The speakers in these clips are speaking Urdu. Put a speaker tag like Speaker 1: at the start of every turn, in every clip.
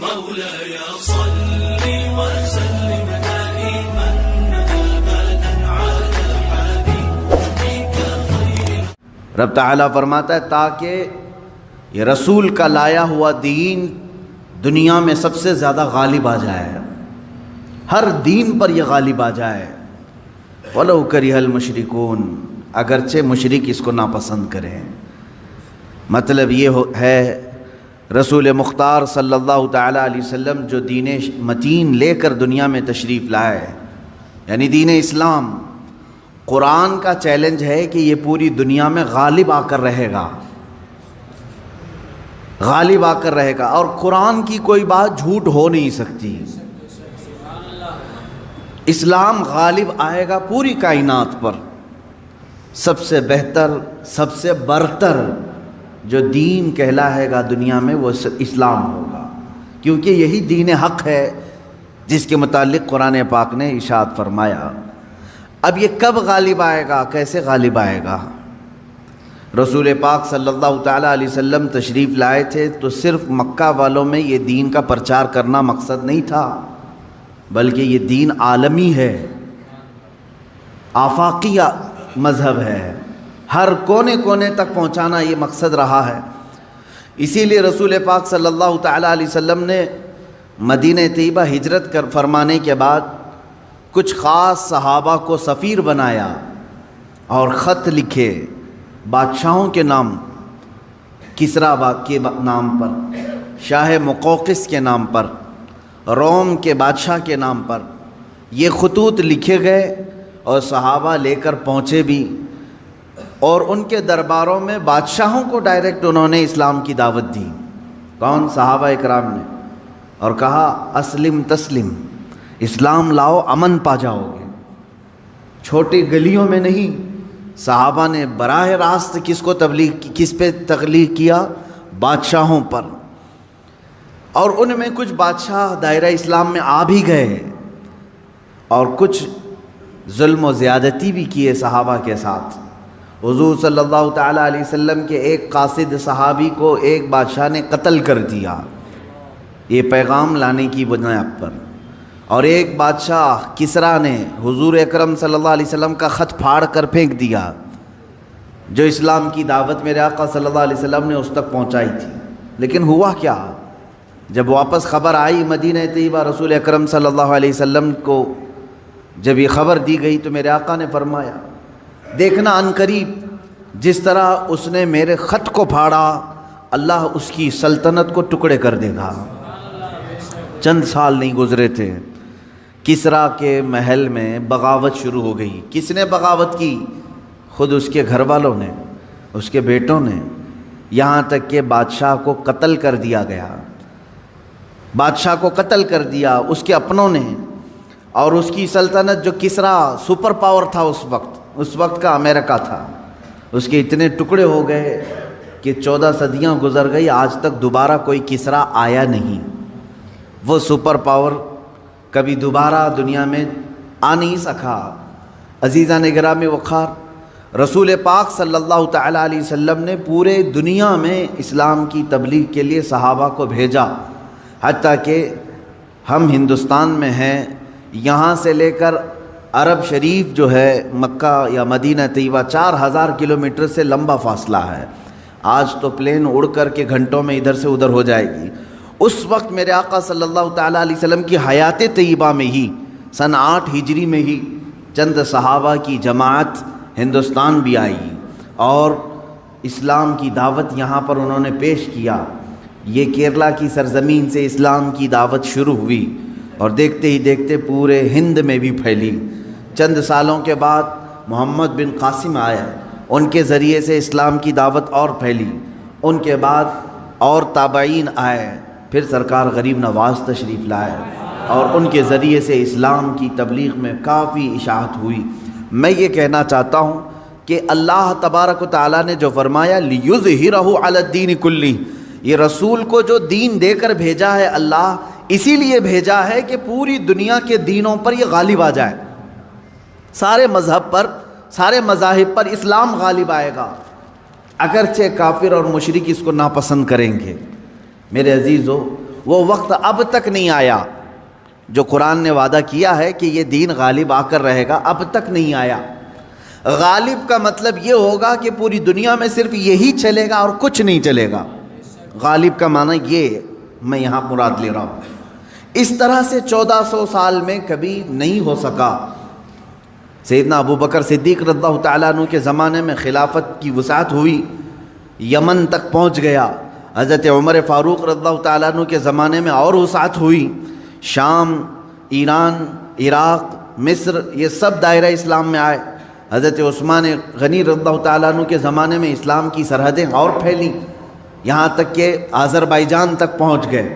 Speaker 1: مولاي صل وسلم دائما ابدا على حبيبك خير.
Speaker 2: رب تعالیٰ فرماتا ہے تاکہ یہ رسول کا لایا ہوا دین دنیا میں سب سے زیادہ غالب آ جائے، ہر دین پر یہ غالب آ جائے. وَلَوْ كَرِهَ الْمُشْرِكُونَ، اگرچہ مشرک اس کو ناپسند کریں. مطلب یہ ہے رسول مختار صلی اللہ تعالیٰ علیہ وسلم جو دین متین لے کر دنیا میں تشریف لائے، یعنی دین اسلام، قرآن کا چیلنج ہے کہ یہ پوری دنیا میں غالب آ کر رہے گا، غالب آ کر رہے گا، اور قرآن کی کوئی بات جھوٹ ہو نہیں سکتی. اسلام غالب آئے گا پوری کائنات پر. سب سے بہتر، سب سے برتر جو دین کہلائے گا دنیا میں وہ اسلام ہوگا، کیونکہ یہی دین حق ہے جس کے متعلق قرآن پاک نے ارشاد فرمایا. اب یہ کب غالب آئے گا، کیسے غالب آئے گا؟ رسول پاک صلی اللہ تعالیٰ علیہ وسلم تشریف لائے تھے تو صرف مکہ والوں میں یہ دین کا پرچار کرنا مقصد نہیں تھا، بلکہ یہ دین عالمی ہے، آفاقی مذہب ہے، ہر کونے کونے تک پہنچانا یہ مقصد رہا ہے. اسی لیے رسول پاک صلی اللہ تعالیٰ علیہ وسلم نے مدینہ طیبہ ہجرت فرمانے کے بعد کچھ خاص صحابہ کو سفیر بنایا اور خط لکھے بادشاہوں کے نام، کسریٰ کے نام پر، شاہ مقوقس کے نام پر، روم کے بادشاہ کے نام پر. یہ خطوط لکھے گئے اور صحابہ لے کر پہنچے بھی، اور ان کے درباروں میں بادشاہوں کو ڈائریکٹ انہوں نے اسلام کی دعوت دی. کون؟ صحابہ اکرام نے. اور کہا اسلم تسلم، اسلام لاؤ امن پا جاؤ گے. چھوٹی گلیوں میں نہیں، صحابہ نے براہ راست کس پہ تبلیغ کیا؟ بادشاہوں پر. اور ان میں کچھ بادشاہ دائرہ اسلام میں آ بھی گئے اور کچھ ظلم و زیادتی بھی کیے صحابہ کے ساتھ. حضور صلی اللہ تعالیٰ علیہ وسلم کے ایک قاصد صحابی کو ایک بادشاہ نے قتل کر دیا یہ پیغام لانے کی بنیاد پر. اور ایک بادشاہ کسریٰ نے حضور اکرم صلی اللہ علیہ وسلم کا خط پھاڑ کر پھینک دیا جو اسلام کی دعوت میرے آقا صلی اللہ علیہ وسلم نے اس تک پہنچائی تھی. لیکن ہوا کیا؟ جب واپس خبر آئی مدینہ طیبہ، رسول اکرم صلی اللہ علیہ وسلم کو جب یہ خبر دی گئی تو میرے آقا نے فرمایا دیکھنا عنقریب جس طرح اس نے میرے خط کو پھاڑا اللہ اس کی سلطنت کو ٹکڑے کر دے گا. چند سال نہیں گزرے تھے، کسریٰ کے محل میں بغاوت شروع ہو گئی. کس نے بغاوت کی؟ خود اس کے گھر والوں نے، اس کے بیٹوں نے، یہاں تک کہ بادشاہ کو قتل کر دیا گیا. بادشاہ کو قتل کر دیا اس کے اپنوں نے. اور اس کی سلطنت جو کسریٰ سپر پاور تھا اس وقت کا امریکہ تھا، اس کے اتنے ٹکڑے ہو گئے کہ 14 صدیاں گزر گئی، آج تک دوبارہ کوئی کسریٰ آیا نہیں. وہ سپر پاور کبھی دوبارہ دنیا میں آ نہیں سکا. عزیزان گرامی وقار، رسول پاک صلی اللہ تعالیٰ علیہ وسلم نے پورے دنیا میں اسلام کی تبلیغ کے لیے صحابہ کو بھیجا. حتیٰ کہ ہم ہندوستان میں ہیں، یہاں سے لے کر عرب شریف جو ہے مکہ یا مدینہ طیبہ 4000 کلومیٹر سے لمبا فاصلہ ہے. آج تو پلین اڑ کر کے گھنٹوں میں ادھر سے ادھر ہو جائے گی. اس وقت میرے آقا صلی اللہ تعالیٰ علیہ وسلم کی حیات طیبہ میں ہی سن 8 ہجری میں ہی چند صحابہ کی جماعت ہندوستان بھی آئی اور اسلام کی دعوت یہاں پر انہوں نے پیش کیا. یہ کیرلا کی سرزمین سے اسلام کی دعوت شروع ہوئی اور دیکھتے ہی دیکھتے پورے ہند میں بھی پھیلی. چند سالوں کے بعد محمد بن قاسم آئے، ان کے ذریعے سے اسلام کی دعوت اور پھیلی. ان کے بعد اور تابعین آئے، پھر سرکار غریب نواز تشریف لائے اور ان کے ذریعے سے اسلام کی تبلیغ میں کافی اشاعت ہوئی. میں یہ کہنا چاہتا ہوں کہ اللہ تبارک و تعالیٰ نے جو فرمایا لِيُظْهِرَهُ عَلَى الدِّينِ كُلِّهِ، یہ رسول کو جو دین دے کر بھیجا ہے اللہ اسی لیے بھیجا ہے کہ پوری دنیا کے دینوں پر یہ غالب آ جائے. سارے مذہب پر، سارے مذاہب پر اسلام غالب آئے گا، اگرچہ کافر اور مشرک اس کو ناپسند کریں گے. میرے عزیزو، وہ وقت اب تک نہیں آیا جو قرآن نے وعدہ کیا ہے کہ یہ دین غالب آ کر رہے گا، اب تک نہیں آیا۔ غالب کا مطلب یہ ہوگا کہ پوری دنیا میں صرف یہی چلے گا اور کچھ نہیں چلے گا۔ غالب کا معنی یہ میں یہاں مراد لے رہا ہوں۔ اس طرح سے 1400 سال میں کبھی نہیں ہو سکا۔ سیدنا ابو بکر صدیق رضی اللہ تعالیٰ عنہ کے زمانے میں خلافت کی وسعت ہوئی، یمن تک پہنچ گیا۔ حضرت عمر فاروق رضی اللہ تعالیٰ عنہ کے زمانے میں اور وسعت ہوئی، شام، ایران، عراق، مصر، یہ سب دائرہ اسلام میں آئے۔ حضرت عثمان غنی رضی اللہ تعالیٰ عنہ کے زمانے میں اسلام کی سرحدیں اور پھیلیں، یہاں تک کہ آذربائیجان تک پہنچ گئے۔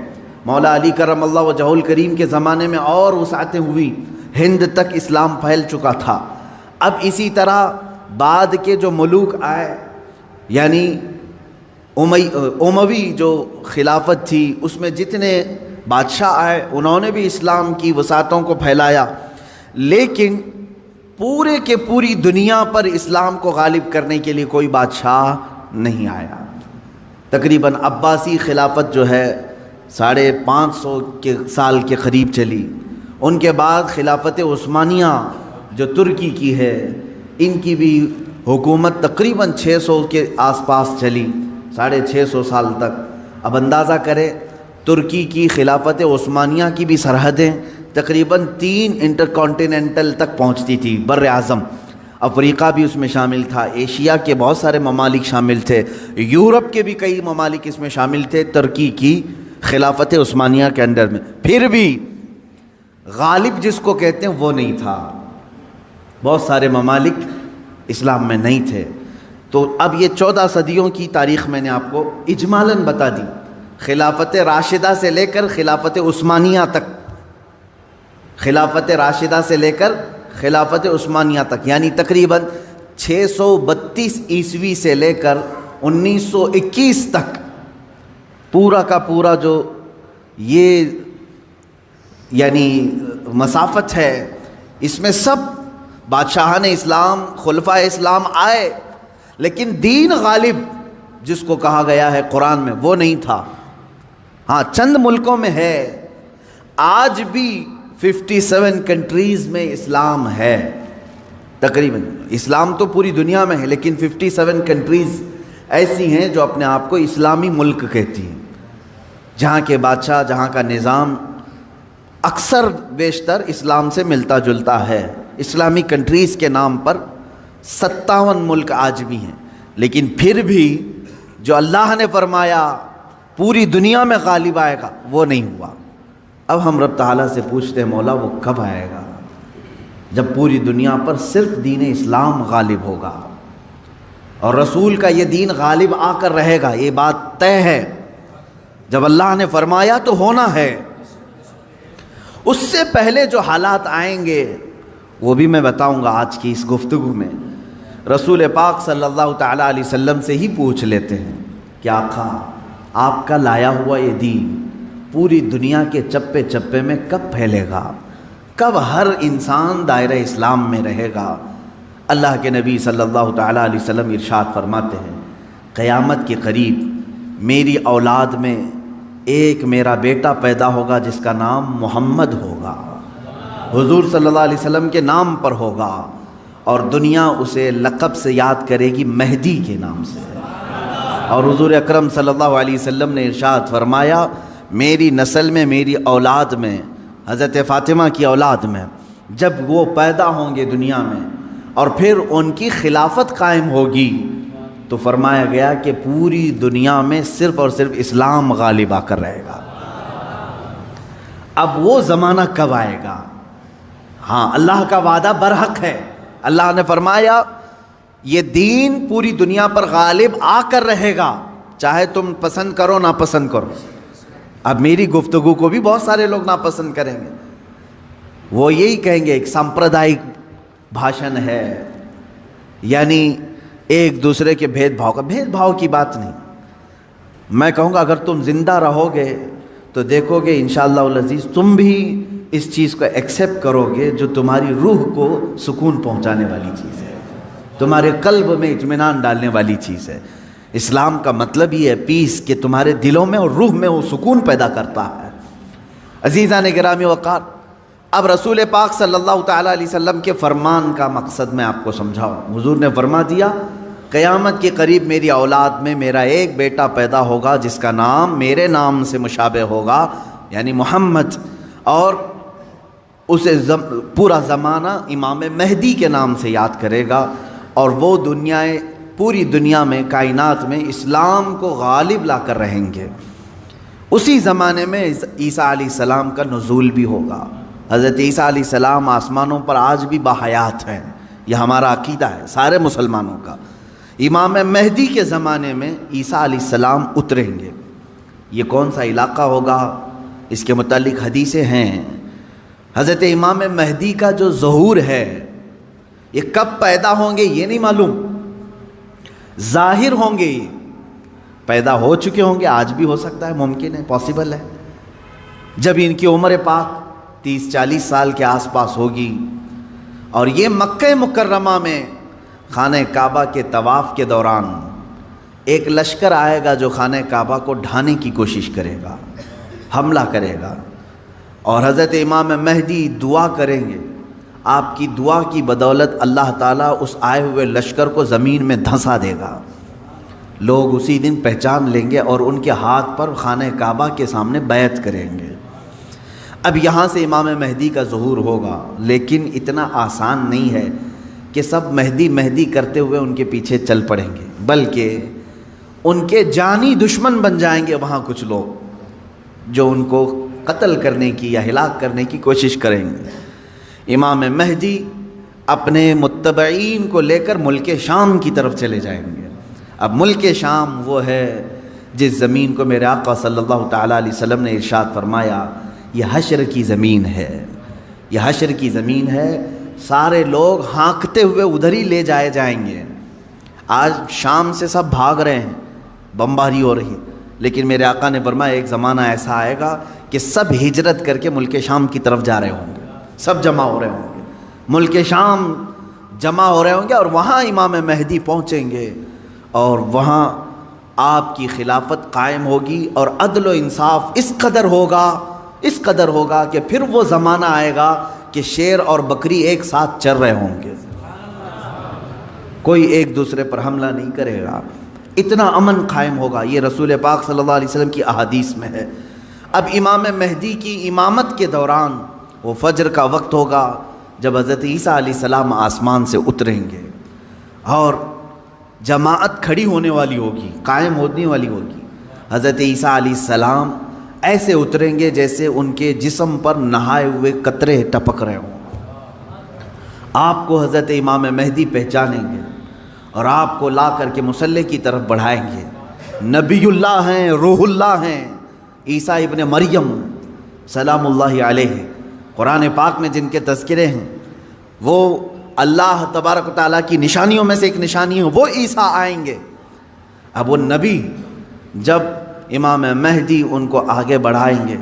Speaker 2: مولا علی کرم اللہ وجہہ الکریم کے زمانے میں اور وسعتیں ہوئی، ہند تک اسلام پھیل چکا تھا۔ اب اسی طرح بعد کے جو ملوک آئے، یعنی اموی جو خلافت تھی، اس میں جتنے بادشاہ آئے انہوں نے بھی اسلام کی وسعتوں کو پھیلایا، لیکن پورے کے پوری دنیا پر اسلام کو غالب کرنے کے لیے کوئی بادشاہ نہیں آیا۔ تقریباً عباسی خلافت جو ہے 550 سال کے قریب چلی۔ ان کے بعد خلافت عثمانیہ جو ترکی کی ہے، ان کی بھی حکومت تقریباً 600 کے آس پاس چلی، 650 سال تک۔ اب اندازہ کریں ترکی کی خلافت عثمانیہ کی بھی سرحدیں تقریباً 3 انٹرکانٹیننٹل تک پہنچتی تھی، بر اعظم۔ افریقہ بھی اس میں شامل تھا، ایشیا کے بہت سارے ممالک شامل تھے، یورپ کے بھی کئی ممالک اس میں شامل تھے ترکی کی خلافت عثمانیہ کے انڈر میں۔ پھر بھی غالب جس کو کہتے ہیں وہ نہیں تھا، بہت سارے ممالک اسلام میں نہیں تھے۔ تو اب یہ 14 صدیوں کی تاریخ میں نے آپ کو اجمالاً بتا دی، خلافت راشدہ سے لے کر خلافت عثمانیہ تک، خلافت راشدہ سے لے کر خلافت عثمانیہ تک، یعنی تقریباً 632 عیسوی سے لے کر 1921 تک پورا کا پورا جو یہ یعنی مسافت ہے، اس میں سب بادشاہان اسلام، خلفائے اسلام آئے، لیکن دین غالب جس کو کہا گیا ہے قرآن میں وہ نہیں تھا۔ ہاں چند ملکوں میں ہے، آج بھی 57 کنٹریز میں اسلام ہے تقریباً۔ اسلام تو پوری دنیا میں ہے، لیکن 57 کنٹریز ایسی ہیں جو اپنے آپ کو اسلامی ملک کہتی ہیں، جہاں کے بادشاہ، جہاں کا نظام اکثر بیشتر اسلام سے ملتا جلتا ہے۔ اسلامی کنٹریز کے نام پر 57 ملک آج بھی ہیں، لیکن پھر بھی جو اللہ نے فرمایا پوری دنیا میں غالب آئے گا وہ نہیں ہوا۔ اب ہم رب تعالیٰ سے پوچھتے ہیں مولا وہ کب آئے گا جب پوری دنیا پر صرف دین اسلام غالب ہوگا اور رسول کا یہ دین غالب آ کر رہے گا، یہ بات طے ہے۔ جب اللہ نے فرمایا تو ہونا ہے۔ اس سے پہلے جو حالات آئیں گے وہ بھی میں بتاؤں گا آج کی اس گفتگو میں۔ رسول پاک صلی اللہ تعالیٰ علیہ وسلم سے ہی پوچھ لیتے ہیں کہ آقا آپ کا لایا ہوا یہ دین پوری دنیا کے چپے چپے میں کب پھیلے گا، کب ہر انسان دائرہ اسلام میں رہے گا؟ اللہ کے نبی صلی اللہ تعالیٰ علیہ وسلم ارشاد فرماتے ہیں قیامت کے قریب میری اولاد میں ایک میرا بیٹا پیدا ہوگا جس کا نام محمد ہوگا، حضور صلی اللہ علیہ وسلم کے نام پر ہوگا، اور دنیا اسے لقب سے یاد کرے گی مہدی کے نام سے۔ اور حضور اکرم صلی اللہ علیہ وسلم نے ارشاد فرمایا میری نسل میں، میری اولاد میں، حضرت فاطمہ کی اولاد میں جب وہ پیدا ہوں گے دنیا میں اور پھر ان کی خلافت قائم ہوگی تو فرمایا گیا کہ پوری دنیا میں صرف اور صرف اسلام غالب آ کر رہے گا۔ اب وہ زمانہ کب آئے گا؟ ہاں اللہ کا وعدہ برحق ہے۔ اللہ نے فرمایا یہ دین پوری دنیا پر غالب آ کر رہے گا، چاہے تم پسند کرو نہ پسند کرو۔ اب میری گفتگو کو بھی بہت سارے لوگ ناپسند کریں گے، وہ یہی کہیں گے ایک سامپردائک بھاشن ہے، یعنی ایک دوسرے کے بھید بھاؤ کی بات نہیں۔ میں کہوں گا اگر تم زندہ رہو گے تو دیکھو گے انشاءاللہ العزیز تم بھی اس چیز کو ایکسیپٹ کرو گے جو تمہاری روح کو سکون پہنچانے والی چیز ہے، تمہارے قلب میں اطمینان ڈالنے والی چیز ہے۔ اسلام کا مطلب یہ ہے پیس، کہ تمہارے دلوں میں اور روح میں وہ سکون پیدا کرتا ہے۔ عزیزان گرامی وقار، اب رسول پاک صلی اللہ تعالیٰ علیہ وسلم کے فرمان کا مقصد میں آپ کو سمجھاؤں۔ حضور نے فرما دیا قیامت کے قریب میری اولاد میں میرا ایک بیٹا پیدا ہوگا جس کا نام میرے نام سے مشابہ ہوگا، یعنی محمد، اور اسے پورا زمانہ امام مہدی کے نام سے یاد کرے گا، اور وہ پوری دنیا میں، کائنات میں اسلام کو غالب لا کر رہیں گے۔ اسی زمانے میں عیسیٰ علیہ السلام کا نزول بھی ہوگا۔ حضرت عیسیٰ علیہ السلام آسمانوں پر آج بھی باحیات ہیں، یہ ہمارا عقیدہ ہے سارے مسلمانوں کا۔ امام مہدی کے زمانے میں عیسیٰ علیہ السلام اتریں گے۔ یہ کون سا علاقہ ہوگا، اس کے متعلق حدیثیں ہیں۔ حضرت امام مہدی کا جو ظہور ہے یہ کب پیدا ہوں گے یہ نہیں معلوم، ظاہر ہوں گے، یہ پیدا ہو چکے ہوں گے، آج بھی ہو سکتا ہے، ممکن ہے، پاسبل ہے۔ جب ان کی عمر پاک 30-40 سال کے آس پاس ہوگی اور یہ مکہ مکرمہ میں خانہ کعبہ کے طواف کے دوران ایک لشکر آئے گا جو خانہ کعبہ کو ڈھانے کی کوشش کرے گا، حملہ کرے گا، اور حضرت امام مہدی دعا کریں گے۔ آپ کی دعا کی بدولت اللہ تعالیٰ اس آئے ہوئے لشکر کو زمین میں دھنسا دے گا۔ لوگ اسی دن پہچان لیں گے اور ان کے ہاتھ پر خانہ کعبہ کے سامنے بیعت کریں گے۔ اب یہاں سے امام مہدی کا ظہور ہوگا، لیکن اتنا آسان نہیں ہے کہ سب مہدی مہدی کرتے ہوئے ان کے پیچھے چل پڑیں گے، بلکہ ان کے جانی دشمن بن جائیں گے وہاں کچھ لوگ جو ان کو قتل کرنے کی یا ہلاک کرنے کی کوشش کریں گے۔ امام مہدی اپنے متبعین کو لے کر ملک شام کی طرف چلے جائیں گے۔ اب ملک شام وہ ہے جس زمین کو میرے آقا صلی اللہ تعالیٰ علیہ وسلم نے ارشاد فرمایا یہ حشر کی زمین ہے، یہ حشر کی زمین ہے، سارے لوگ ہانکتے ہوئے ادھر ہی لے جائے جائیں گے۔ آج شام سے سب بھاگ رہے ہیں، بمباری ہو رہی ہے، لیکن میرے آقا نے فرمایا ایک زمانہ ایسا آئے گا کہ سب ہجرت کر کے ملک شام کی طرف جا رہے ہوں گے، سب جمع ہو رہے ہوں گے، ملک شام جمع ہو رہے ہوں گے، اور وہاں امام مہدی پہنچیں گے، اور وہاں آپ کی خلافت قائم ہوگی، اور عدل و انصاف اس قدر ہوگا کہ پھر وہ زمانہ آئے گا کہ شیر اور بکری ایک ساتھ چر رہے ہوں گے، کوئی ایک دوسرے پر حملہ نہیں کرے گا، اتنا امن قائم ہوگا۔ یہ رسول پاک صلی اللہ علیہ وسلم کی احادیث میں ہے۔ اب امام مہدی کی امامت کے دوران وہ فجر کا وقت ہوگا جب حضرت عیسیٰ علیہ السلام آسمان سے اتریں گے، اور جماعت کھڑی ہونے والی ہوگی، قائم ہونے والی ہوگی۔ حضرت عیسیٰ علیہ السلام ایسے اتریں گے جیسے ان کے جسم پر نہائے ہوئے قطرے ٹپک رہے ہوں۔ آپ کو حضرت امام مہدی پہچانیں گے اور آپ کو لا کر کے مصلی کی طرف بڑھائیں گے۔ نبی اللہ ہیں، روح اللہ ہیں، عیسیٰ ابن مریم سلام اللہ علیہ، قرآن پاک میں جن کے تذکرے ہیں، وہ اللہ تبارک و تعالیٰ کی نشانیوں میں سے ایک نشانی ہے، وہ عیسیٰ آئیں گے۔ اب وہ نبی جب امام مہدی ان کو آگے بڑھائیں گے،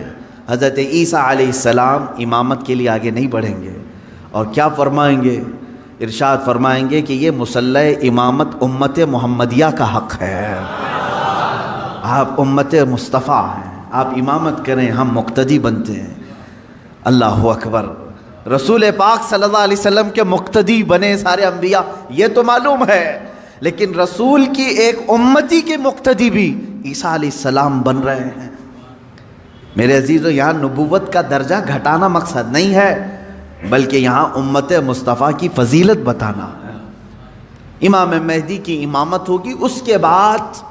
Speaker 2: حضرت عیسیٰ علیہ السلام امامت کے لیے آگے نہیں بڑھیں گے، اور کیا فرمائیں گے؟ ارشاد فرمائیں گے کہ یہ مصلی امامت امت محمدیہ کا حق ہے، آپ امت مصطفیٰ ہیں، آپ امامت کریں، ہم مقتدی بنتے ہیں۔ اللہ اکبر، رسول پاک صلی اللہ علیہ وسلم کے مقتدی بنے سارے انبیاء، یہ تو معلوم ہے، لیکن رسول کی ایک امتی کے مقتدی بھی عیسیٰ علیہ السلام بن رہے ہیں۔ میرے عزیزو، یہاں نبوت کا درجہ گھٹانا مقصد نہیں ہے، بلکہ یہاں امت مصطفیٰ کی فضیلت بتانا ہے۔ امام مہدی کی امامت ہوگی، اس کے بعد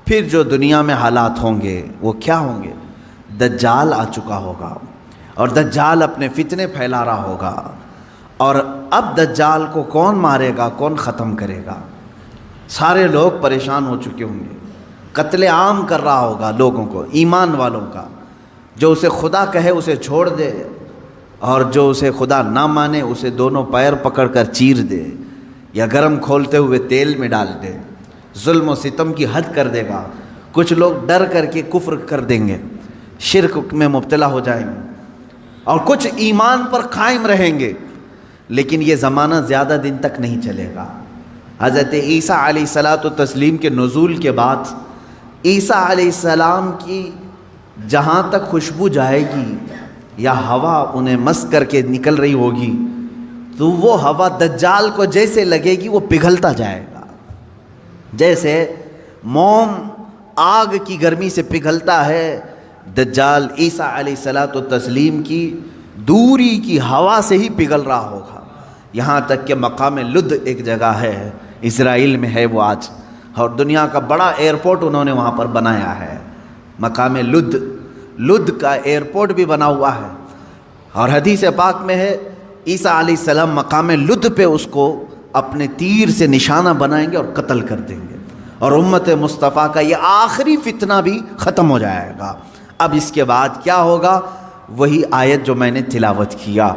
Speaker 2: پھر جو دنیا میں حالات ہوں گے وہ کیا ہوں گے؟ دجال آ چکا ہوگا، اور دجال اپنے فتنے پھیلا رہا ہوگا، اور اب دجال کو کون مارے گا، کون ختم کرے گا؟ سارے لوگ پریشان ہو چکے ہوں گے، قتل عام کر رہا ہوگا لوگوں کو، ایمان والوں کا، جو اسے خدا کہے اسے چھوڑ دے، اور جو اسے خدا نہ مانے اسے دونوں پیر پکڑ کر چیر دے، یا گرم کھولتے ہوئے تیل میں ڈال دے، ظلم و ستم کی حد کر دے گا۔ کچھ لوگ ڈر کر کے کفر کر دیں گے، شرک میں مبتلا ہو جائیں گے، اور کچھ ایمان پر قائم رہیں گے، لیکن یہ زمانہ زیادہ دن تک نہیں چلے گا۔ حضرت عیسیٰ علیہ الصلاۃ والتسلیم کے نزول کے بعد عیسیٰ علیہ السلام کی جہاں تک خوشبو جائے گی یا ہوا انہیں مس کر کے نکل رہی ہوگی تو وہ ہوا دجال کو جیسے لگے گی وہ پگھلتا جائے گا، جیسے موم آگ کی گرمی سے پگھلتا ہے، دجال عیسیٰ علیہ الصلاۃ والتسلیم کی دوری کی ہوا سے ہی پگھل رہا ہوگا، یہاں تک کہ مقام لد ایک جگہ ہے اسرائیل میں ہے وہ آج، اور دنیا کا بڑا ایئرپورٹ انہوں نے وہاں پر بنایا ہے، مقام لد کا ایئرپورٹ بھی بنا ہوا ہے، اور حدیث پاک میں ہے عیسیٰ علیہ السلام مقام لد پہ اس کو اپنے تیر سے نشانہ بنائیں گے اور قتل کر دیں گے، اور امت مصطفیٰ کا یہ آخری فتنہ بھی ختم ہو جائے گا۔ اب اس کے بعد کیا ہوگا؟ وہی آیت جو میں نے تلاوت کیا،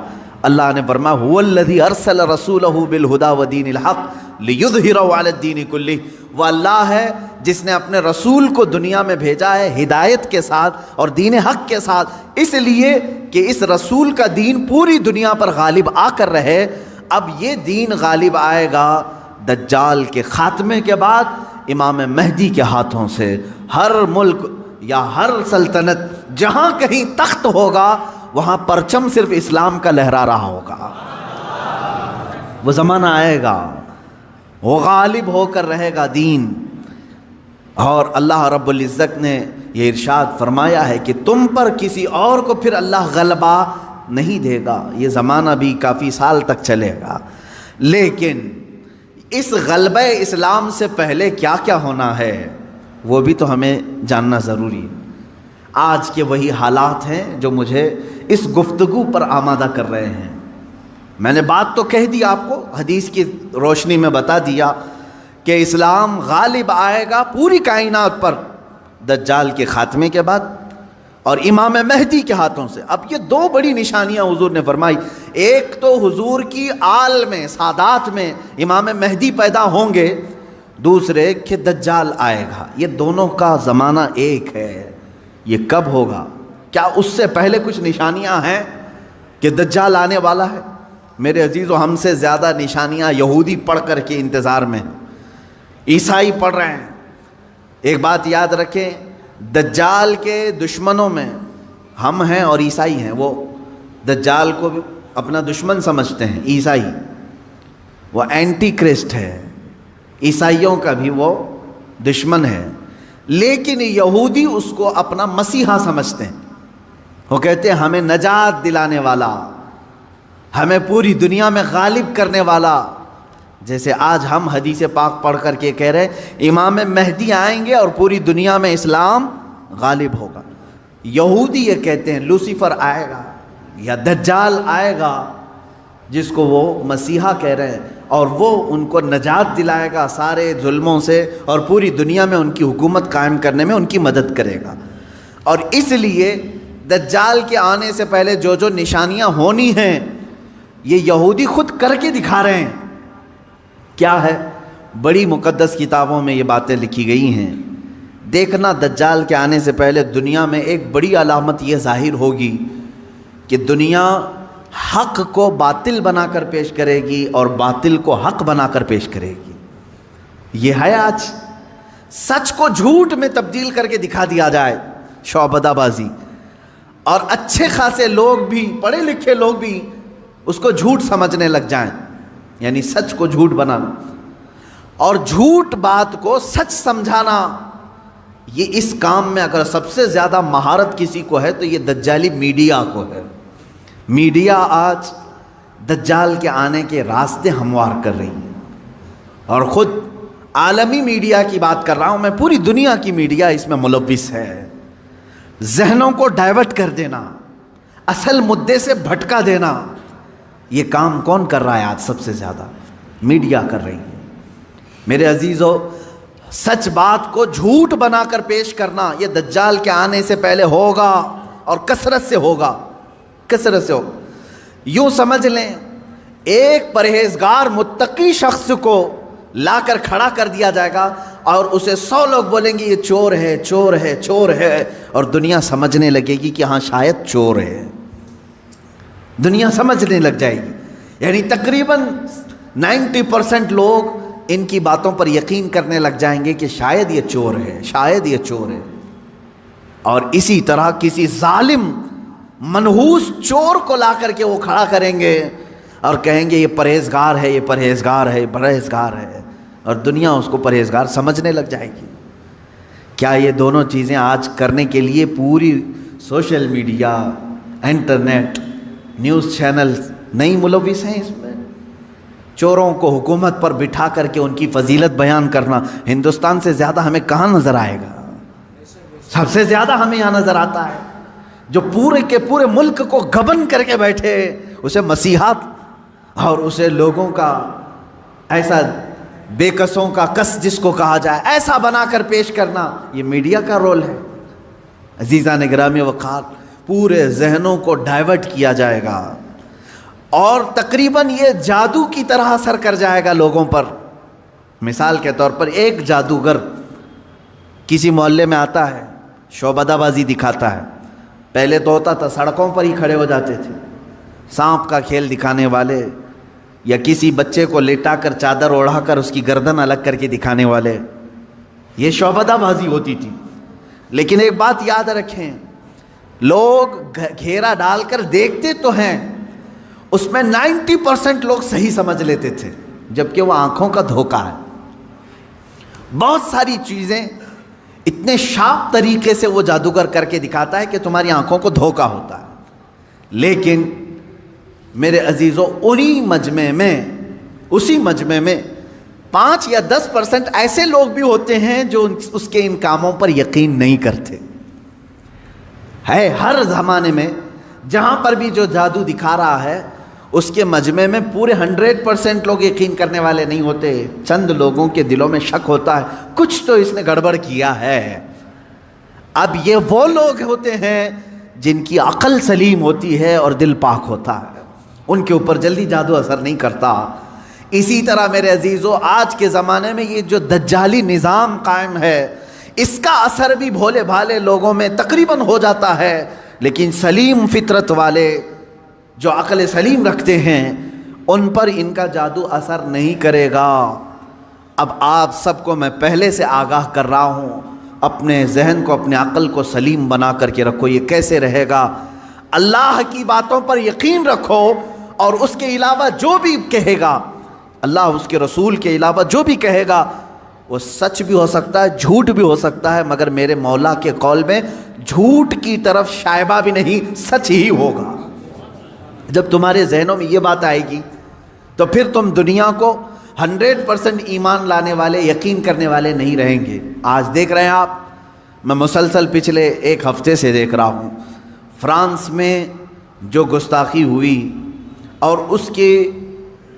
Speaker 2: اللہ نے فرمایا هو الذی ارسل رسولہ بالہدی ودین الحق لیظہرہ علی الدین کلہ، وہ اللہ ہے جس نے اپنے رسول کو دنیا میں بھیجا ہے ہدایت کے ساتھ اور دین حق کے ساتھ، اس لیے کہ اس رسول کا دین پوری دنیا پر غالب آ کر رہے۔ اب یہ دین غالب آئے گا دجال کے خاتمے کے بعد امام مہدی کے ہاتھوں سے، ہر ملک یا ہر سلطنت جہاں کہیں تخت ہوگا وہاں پرچم صرف اسلام کا لہرا رہا ہوگا، وہ زمانہ آئے گا، وہ غالب ہو کر رہے گا دین۔ اور اللہ رب العزت نے یہ ارشاد فرمایا ہے کہ تم پر کسی اور کو پھر اللہ غلبہ نہیں دے گا، یہ زمانہ بھی کافی سال تک چلے گا، لیکن اس غلبہ اسلام سے پہلے کیا کیا ہونا ہے وہ بھی تو ہمیں جاننا ضروری ہے۔ آج کے وہی حالات ہیں جو مجھے اس گفتگو پر آمادہ کر رہے ہیں۔ میں نے بات تو کہہ دی، آپ کو حدیث کی روشنی میں بتا دیا کہ اسلام غالب آئے گا پوری کائنات پر دجال کے خاتمے کے بعد اور امام مہدی کے ہاتھوں سے۔ اب یہ دو بڑی نشانیاں حضور نے فرمائی، ایک تو حضور کی آل میں سادات میں امام مہدی پیدا ہوں گے، دوسرے کہ دجال آئے گا، یہ دونوں کا زمانہ ایک ہے۔ یہ کب ہوگا؟ کیا اس سے پہلے کچھ نشانیاں ہیں کہ دجال آنے والا ہے؟ میرے عزیزو، ہم سے زیادہ نشانیاں یہودی پڑھ کر کے انتظار میں ہیں، عیسائی پڑھ رہے ہیں۔ ایک بات یاد رکھیں، دجال کے دشمنوں میں ہم ہیں اور عیسائی ہیں، وہ دجال کو بھی اپنا دشمن سمجھتے ہیں، عیسائی وہ اینٹی کرسٹ ہے، عیسائیوں کا بھی وہ دشمن ہے، لیکن یہودی اس کو اپنا مسیحا سمجھتے ہیں، وہ کہتے ہیں ہمیں نجات دلانے والا، ہمیں پوری دنیا میں غالب کرنے والا۔ جیسے آج ہم حدیث پاک پڑھ کر کے کہہ رہے ہیں امام مہدی آئیں گے اور پوری دنیا میں اسلام غالب ہوگا، یہودی یہ کہتے ہیں لوسیفر آئے گا یا دجال آئے گا، جس کو وہ مسیحا کہہ رہے ہیں، اور وہ ان کو نجات دلائے گا سارے ظلموں سے اور پوری دنیا میں ان کی حکومت قائم کرنے میں ان کی مدد کرے گا۔ اور اس لیے دجال کے آنے سے پہلے جو جو نشانیاں ہونی ہیں یہ یہودی خود کر کے دکھا رہے ہیں۔ کیا ہے؟ بڑی مقدس کتابوں میں یہ باتیں لکھی گئی ہیں۔ دیکھنا دجال کے آنے سے پہلے دنیا میں ایک بڑی علامت یہ ظاہر ہوگی کہ دنیا حق کو باطل بنا کر پیش کرے گی اور باطل کو حق بنا کر پیش کرے گی۔ یہ ہے آج، سچ کو جھوٹ میں تبدیل کر کے دکھا دیا جائے، شعبدہ بازی، اور اچھے خاصے لوگ بھی، پڑھے لکھے لوگ بھی اس کو جھوٹ سمجھنے لگ جائیں، یعنی سچ کو جھوٹ بنانا اور جھوٹ بات کو سچ سمجھانا۔ یہ اس کام میں اگر سب سے زیادہ مہارت کسی کو ہے تو یہ دجالی میڈیا کو ہے۔ میڈیا آج دجال کے آنے کے راستے ہموار کر رہی ہے، اور خود عالمی میڈیا کی بات کر رہا ہوں میں، پوری دنیا کی میڈیا اس میں ملوث ہے۔ ذہنوں کو ڈائیورٹ کر دینا، اصل مدعے سے بھٹکا دینا، یہ کام کون کر رہا ہے آج؟ سب سے زیادہ میڈیا کر رہی ہے۔ میرے عزیزو، سچ بات کو جھوٹ بنا کر پیش کرنا یہ دجال کے آنے سے پہلے ہوگا اور کثرت سے ہوگا، کثرت سے ہوگا۔ یوں سمجھ لیں ایک پرہیزگار متقی شخص کو لا کر کھڑا کر دیا جائے گا اور اسے 100 لوگ بولیں گے یہ چور ہے، چور ہے، چور ہے، اور دنیا سمجھنے لگے گی کہ ہاں شاید چور ہے، دنیا سمجھنے لگ جائے گی۔ یعنی تقریباً 90% لوگ ان کی باتوں پر یقین کرنے لگ جائیں گے کہ شاید یہ چور ہے، شاید یہ چور ہے۔ اور اسی طرح کسی ظالم منحوس چور کو لا کر کے وہ کھڑا کریں گے اور کہیں گے یہ پرہیزگار ہے، یہ پرہیزگار ہے، یہ پرہیزگار ہے، اور دنیا اس کو پرہیزگار سمجھنے لگ جائے گی۔ کیا یہ دونوں چیزیں آج کرنے کے لیے پوری social media, internet, news channel نہیں ملوث ہیں اس میں؟ چوروں کو حکومت پر بٹھا کر کے ان کی فضیلت بیان کرنا ہندوستان سے زیادہ ہمیں کہاں نظر آئے گا؟ سب سے زیادہ ہمیں یہاں نظر آتا ہے جو پورے کے پورے ملک کو گبن کر کے بیٹھے، اسے مسیحات اور اسے لوگوں کا ایسا بے کسوں کا کس جس کو کہا جائے ایسا بنا کر پیش کرنا، یہ میڈیا کا رول ہے۔ عزیزان گرامی وقار، پورے ذہنوں کو ڈائیورٹ کیا جائے گا اور تقریباً یہ جادو کی طرح اثر کر جائے گا لوگوں پر۔ مثال کے طور پر ایک جادوگر کسی محلے میں آتا ہے، شعبدہ بازی دکھاتا ہے۔ پہلے تو ہوتا تھا سڑکوں پر ہی کھڑے ہو جاتے تھے، سانپ کا کھیل دکھانے والے، یا کسی بچے کو لٹا کر چادر اوڑھا کر اس کی گردن الگ کر کے دکھانے والے، یہ شعبدہ بازی ہوتی تھی۔ لیکن ایک بات یاد رکھیں، لوگ گھیرا ڈال کر دیکھتے تو ہیں، اس میں 90% لوگ صحیح سمجھ لیتے تھے، جبکہ وہ آنکھوں کا دھوکہ ہے۔ بہت ساری چیزیں اتنے شارپ طریقے سے وہ جادوگر کر کے دکھاتا ہے کہ تمہاری آنکھوں کو دھوکہ ہوتا ہے۔ لیکن میرے عزیزوں، اسی مجمع میں 5 یا 10% ایسے لوگ بھی ہوتے ہیں جو اس کے ان کاموں پر یقین نہیں کرتے۔ ہے ہر زمانے میں جہاں پر بھی جو جادو دکھا رہا ہے اس کے مجمع میں پورے 100% لوگ یقین کرنے والے نہیں ہوتے، چند لوگوں کے دلوں میں شک ہوتا ہے کچھ تو اس نے گڑبڑ کیا ہے۔ اب یہ وہ لوگ ہوتے ہیں جن کی عقل سلیم ہوتی ہے اور دل پاک ہوتا ہے، ان کے اوپر جلدی جادو اثر نہیں کرتا۔ اسی طرح میرے عزیزو، آج کے زمانے میں یہ جو دجالی نظام قائم ہے، اس کا اثر بھی بھولے بھالے لوگوں میں تقریباً ہو جاتا ہے، لیکن سلیم فطرت والے جو عقل سلیم رکھتے ہیں ان پر ان کا جادو اثر نہیں کرے گا۔ اب آپ سب کو میں پہلے سے آگاہ کر رہا ہوں، اپنے ذہن کو، اپنے عقل کو سلیم بنا کر کے رکھو۔ یہ کیسے رہے گا؟ اللہ کی باتوں پر یقین رکھو، اور اس کے علاوہ جو بھی کہے گا، اللہ اس کے رسول کے علاوہ جو بھی کہے گا وہ سچ بھی ہو سکتا ہے، جھوٹ بھی ہو سکتا ہے، مگر میرے مولا کے قول میں جھوٹ کی طرف شائبہ بھی نہیں، سچ ہی ہوگا۔ جب تمہارے ذہنوں میں یہ بات آئے گی تو پھر تم دنیا کو 100% ایمان لانے والے، یقین کرنے والے نہیں رہیں گے۔ آج دیکھ رہے ہیں آپ، میں مسلسل پچھلے 1 ہفتے سے دیکھ رہا ہوں، فرانس میں جو گستاخی ہوئی اور اس کے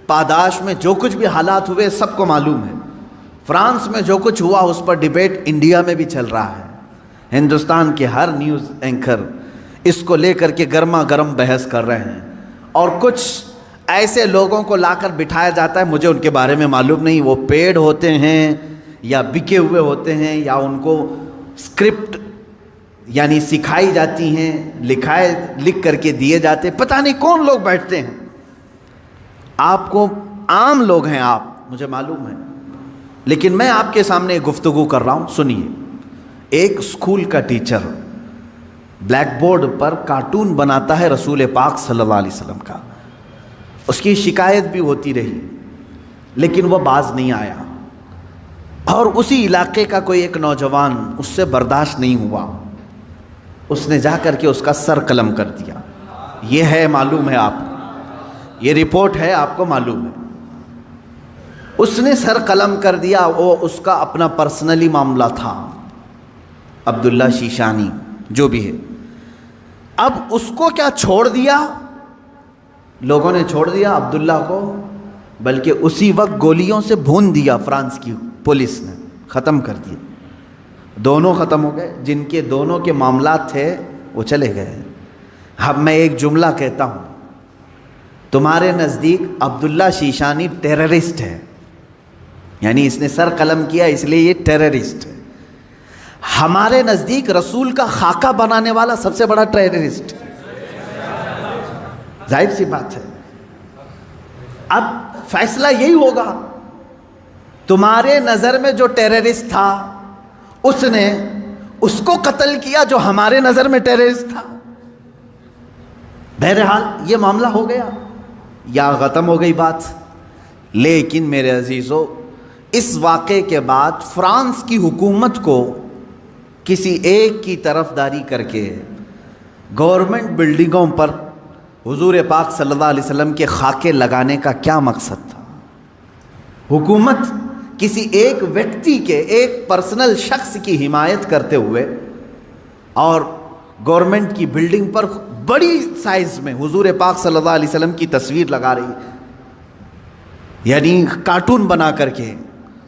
Speaker 2: پاداش میں جو کچھ بھی حالات ہوئے سب کو معلوم ہے۔ فرانس میں جو کچھ ہوا اس پر ڈیبیٹ انڈیا میں بھی چل رہا ہے۔ ہندوستان کے ہر نیوز اینکر اس کو لے کر کے گرما گرم بحث کر رہے ہیں، اور کچھ ایسے لوگوں کو لا کر بٹھایا جاتا ہے، مجھے ان کے بارے میں معلوم نہیں، وہ پیڈ ہوتے ہیں یا بکے ہوئے ہوتے ہیں، یا ان کو اسکرپٹ یعنی سکھائی جاتی ہیں، لکھ کر کے دیے جاتے، پتہ نہیں کون لوگ بیٹھتے ہیں۔ آپ کو عام لوگ ہیں آپ، مجھے معلوم ہے، لیکن میں آپ کے سامنے گفتگو کر رہا ہوں، سنیے۔ ایک اسکول کا ٹیچر بلیک بورڈ پر کارٹون بناتا ہے رسول پاک صلی اللہ علیہ وسلم کا، اس کی شکایت بھی ہوتی رہی لیکن وہ باز نہیں آیا، اور اسی علاقے کا کوئی ایک نوجوان اس سے برداشت نہیں ہوا، اس نے جا کر کے اس کا سر قلم کر دیا۔ یہ ہے، معلوم ہے آپ کو، یہ رپورٹ ہے، آپ کو معلوم ہے۔ اس نے سر قلم کر دیا، وہ اس کا اپنا پرسنلی معاملہ تھا، عبداللہ شیشانی جو بھی ہے۔ اب اس کو کیا چھوڑ دیا؟ لوگوں نے چھوڑ دیا عبداللہ کو، بلکہ اسی وقت گولیوں سے بھون دیا فرانس کی پولیس نے، ختم کر دیا۔ دونوں ختم ہو گئے، جن کے دونوں کے معاملات تھے وہ چلے گئے۔ اب میں ایک جملہ کہتا ہوں، تمہارے نزدیک عبداللہ شیشانی ٹیررسٹ ہے، یعنی اس نے سر قلم کیا اس لیے یہ ٹیررسٹ ہے۔ ہمارے نزدیک رسول کا خاکہ بنانے والا سب سے بڑا ٹیررسٹ، ظاہر سی بات ہے۔ اب فیصلہ یہی ہوگا، تمہارے نظر میں جو ٹیررسٹ تھا اس نے اس کو قتل کیا جو ہمارے نظر میں ٹیررسٹ تھا۔ بہرحال یہ معاملہ ہو گیا یا ختم ہو گئی بات. لیکن میرے عزیزو، اس واقعے کے بعد فرانس کی حکومت کو کسی ایک کی طرفداری کر کے گورنمنٹ بلڈنگوں پر حضور پاک صلی اللہ علیہ وسلم کے خاکے لگانے کا کیا مقصد تھا؟ حکومت کسی ایک ویکتی کے، ایک پرسنل شخص کی حمایت کرتے ہوئے اور گورنمنٹ کی بلڈنگ پر بڑی سائز میں حضور پاک صلی اللہ علیہ وسلم کی تصویر لگا رہی ہے، یعنی کارٹون بنا کر کے.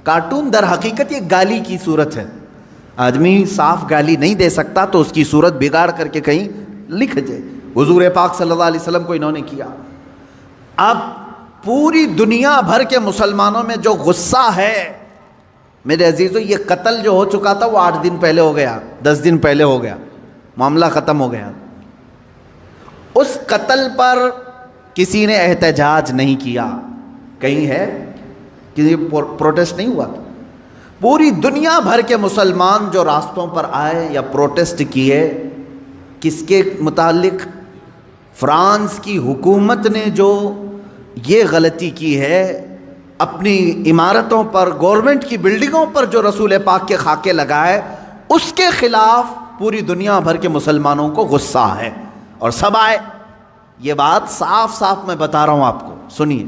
Speaker 2: کارٹون در حقیقت یہ گالی کی صورت ہے. آدمی صاف گالی نہیں دے سکتا تو اس کی صورت بگاڑ کر کے کہیں لکھ دے. حضور پاک صلی اللہ علیہ وسلم کو انہوں نے کیا. اب پوری دنیا بھر کے مسلمانوں میں جو غصہ ہے میرے عزیزو، یہ قتل جو ہو چکا تھا وہ 8 دن پہلے ہو گیا، 10 دن پہلے ہو گیا، معاملہ ختم ہو گیا. اس قتل پر کسی نے احتجاج نہیں کیا. کہیں ہے کہ پروٹیسٹ نہیں ہوا. پوری دنیا بھر کے مسلمان جو راستوں پر آئے یا پروٹیسٹ کیے، کس کے متعلق؟ فرانس کی حکومت نے جو یہ غلطی کی ہے، اپنی عمارتوں پر، گورنمنٹ کی بلڈنگوں پر جو رسول پاک کے خاکے لگائے، اس کے خلاف پوری دنیا بھر کے مسلمانوں کو غصہ ہے اور سب آئے. یہ بات صاف صاف میں بتا رہا ہوں آپ کو، سنیے.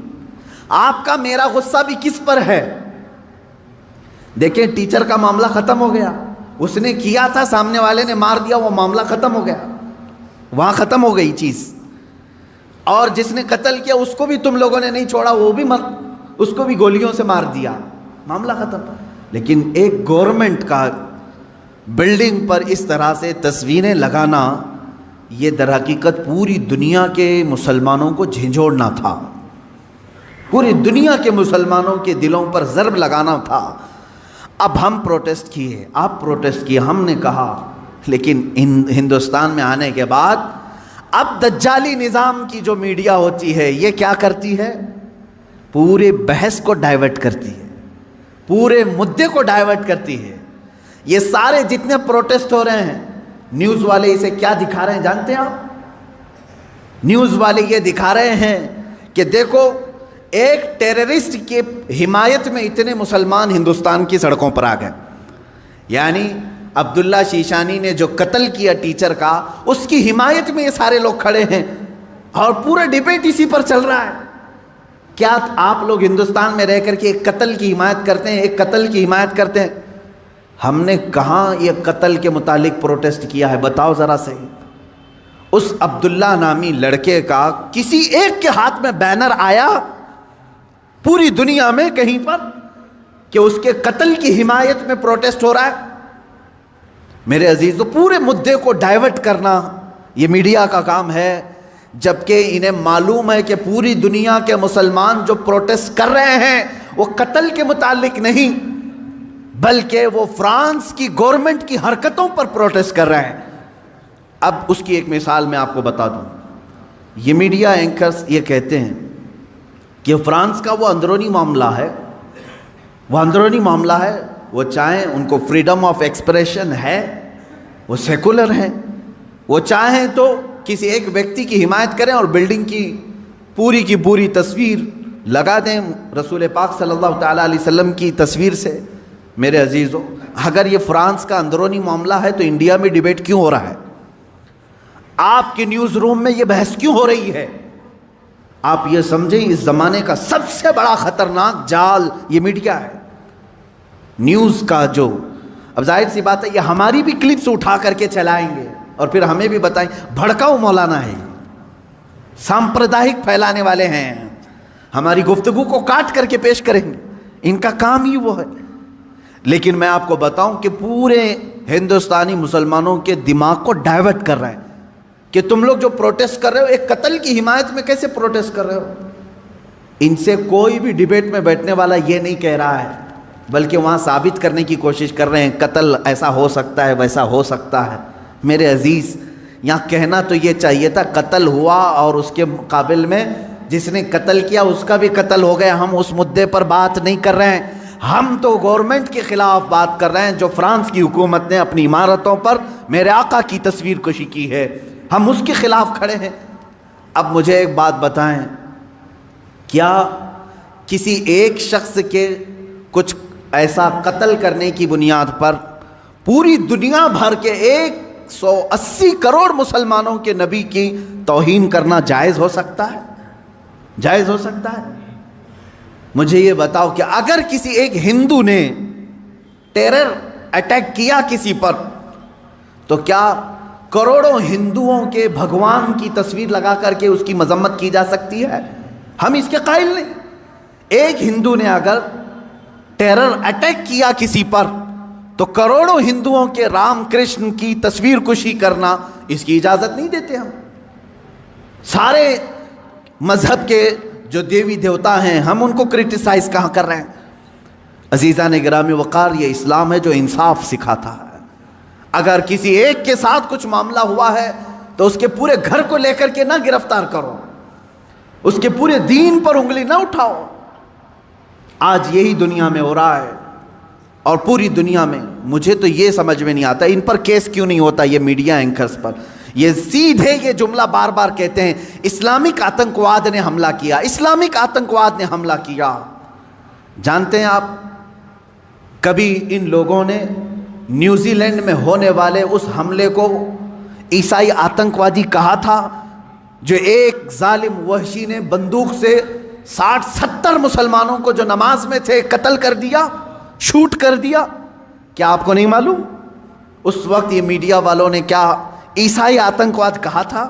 Speaker 2: آپ کا میرا غصہ بھی کس پر ہے؟ دیکھیں، ٹیچر کا معاملہ ختم ہو گیا، اس نے کیا تھا، سامنے والے نے مار دیا، وہ معاملہ ختم ہو گیا، وہاں ختم ہو گئی چیز. اور جس نے قتل کیا اس کو بھی تم لوگوں نے نہیں چھوڑا، وہ بھی اس کو بھی گولیوں سے مار دیا، معاملہ ختم. لیکن ایک گورنمنٹ کا بلڈنگ پر اس طرح سے تصویریں لگانا، یہ در حقیقت پوری دنیا کے مسلمانوں کو جھنجھوڑنا تھا، پوری دنیا کے مسلمانوں کے دلوں پر ضرب لگانا تھا. اب ہم پروٹیسٹ کیے، آپ پروٹیسٹ کیے، ہم نے کہا، لیکن ہندوستان میں آنے کے بعد اب دجالی نظام کی جو میڈیا ہوتی ہے یہ کیا کرتی ہے؟ پورے بحث کو ڈائیورٹ کرتی ہے، پورے مدے کو ڈائیورٹ کرتی ہے. یہ سارے جتنے پروٹیسٹ ہو رہے ہیں، نیوز والے اسے کیا دکھا رہے ہیں جانتے ہیں آپ؟ نیوز والے یہ دکھا رہے ہیں کہ دیکھو، ایک ٹیررسٹ کی حمایت میں اتنے مسلمان ہندوستان کی سڑکوں پر آ گئے. یعنی عبداللہ شیشانی نے جو قتل کیا ٹیچر کا، اس کی حمایت میں یہ سارے لوگ کھڑے ہیں اور پورا ڈیبیٹ اسی پر چل رہا ہے. کیا آپ لوگ ہندوستان میں رہ کر کے ایک قتل کی حمایت کرتے ہیں؟ ایک قتل کی حمایت کرتے ہیں؟ ہم نے کہاں یہ قتل کے متعلق پروٹیسٹ کیا ہے؟ بتاؤ ذرا صحیح. اس عبداللہ نامی لڑکے کا کسی ایک کے ہاتھ میں بینر آیا پوری دنیا میں کہیں پر کہ اس کے قتل کی حمایت میں پروٹیسٹ ہو رہا ہے؟ میرے عزیزو، پورے مدے کو ڈائیورٹ کرنا یہ میڈیا کا کام ہے، جبکہ انہیں معلوم ہے کہ پوری دنیا کے مسلمان جو پروٹیسٹ کر رہے ہیں وہ قتل کے متعلق نہیں، بلکہ وہ فرانس کی گورنمنٹ کی حرکتوں پر پروٹیسٹ کر رہے ہیں. اب اس کی ایک مثال میں آپ کو بتا دوں. یہ میڈیا اینکرز یہ کہتے ہیں کہ فرانس کا وہ اندرونی معاملہ ہے، وہ اندرونی معاملہ ہے، وہ چاہیں ان کو فریڈم آف ایکسپریشن ہے، وہ سیکولر ہیں، وہ چاہیں تو کسی ایک ویکتی کی حمایت کریں اور بلڈنگ کی پوری تصویر لگا دیں رسول پاک صلی اللہ تعالیٰ علیہ وسلم کی تصویر سے. میرے عزیزو، اگر یہ فرانس کا اندرونی معاملہ ہے تو انڈیا میں ڈیبیٹ کیوں ہو رہا ہے؟ آپ کے نیوز روم میں یہ بحث کیوں ہو رہی ہے؟ آپ یہ سمجھیں، اس زمانے کا سب سے بڑا خطرناک جال یہ میڈیا ہے، نیوز کا. جو اب ظاہر سی بات ہے یہ ہماری بھی کلپس اٹھا کر کے چلائیں گے اور پھر ہمیں بھی بتائیں بھڑکاؤ مولانا ہے، سامپردائک پھیلانے والے ہیں، ہماری گفتگو کو کاٹ کر کے پیش کریں گے، ان کا کام ہی وہ ہے. لیکن میں آپ کو بتاؤں کہ پورے ہندوستانی مسلمانوں کے دماغ کو ڈائیورٹ کر رہے ہیں کہ تم لوگ جو پروٹیسٹ کر رہے ہو، ایک قتل کی حمایت میں کیسے پروٹیسٹ کر رہے ہو؟ ان سے کوئی بھی ڈیبیٹ میں بیٹھنے والا یہ نہیں کہہ رہا ہے، بلکہ وہاں ثابت کرنے کی کوشش کر رہے ہیں قتل ایسا ہو سکتا ہے، ویسا ہو سکتا ہے. میرے عزیز، یہاں کہنا تو یہ چاہیے تھا قتل ہوا اور اس کے مقابل میں جس نے قتل کیا اس کا بھی قتل ہو گیا. ہم اس مدے پر بات نہیں کر رہے ہیں، ہم تو گورنمنٹ کے خلاف بات کر رہے ہیں جو فرانس کی حکومت نے اپنی عمارتوں پر میرے آقا کی تصویر کشی کی ہے. ہم اس کے خلاف کھڑے ہیں. اب مجھے ایک بات بتائیں، کیا کسی ایک شخص کے کچھ ایسا قتل کرنے کی بنیاد پر پوری دنیا بھر کے 180 کروڑ مسلمانوں کے نبی کی توہین کرنا جائز ہو سکتا ہے؟ جائز ہو سکتا ہے؟ مجھے یہ بتاؤ کہ اگر کسی ایک ہندو نے ٹیرر اٹیک کیا کسی پر، تو کیا کروڑوں ہندوؤں کے بھگوان کی تصویر لگا کر کے اس کی مذمت کی جا سکتی ہے؟ ہم اس کے قائل نہیں۔ ایک ہندو نے اگر ٹیرر اٹیک کیا کسی پر تو کروڑوں ہندوؤں کے رام کرشن کی تصویر کشی کرنا، اس کی اجازت نہیں دیتے ہم۔ سارے مذہب کے جو دیوی دیوتا ہیں ہم ان کو کرٹیسائز کہاں کر رہے ہیں؟ عزیزان گرامی وقار، یہ اسلام ہے جو انصاف سکھاتا ہے۔ اگر کسی ایک کے ساتھ کچھ معاملہ ہوا ہے تو اس کے پورے گھر کو لے کر کے نہ گرفتار کرو، اس کے پورے دین پر انگلی نہ اٹھاؤ۔ آج یہی دنیا میں ہو رہا ہے، اور پوری دنیا میں مجھے تو یہ سمجھ میں نہیں آتا ان پر کیس کیوں نہیں ہوتا، یہ میڈیا اینکرز پر۔ یہ سیدھے یہ جملہ بار بار کہتے ہیں اسلامک آتنکواد نے حملہ کیا، اسلامک آتنکواد نے حملہ کیا۔ جانتے ہیں آپ، کبھی ان لوگوں نے نیوزی لینڈ میں ہونے والے اس حملے کو عیسائی آتنکوادی کہا تھا جو ایک ظالم وحشی نے بندوق سے 60-70 مسلمانوں کو جو نماز میں تھے قتل کر دیا، شوٹ کر دیا؟ کیا آپ کو نہیں معلوم اس وقت یہ میڈیا والوں نے کیا عیسائی آتنکواد کہا تھا،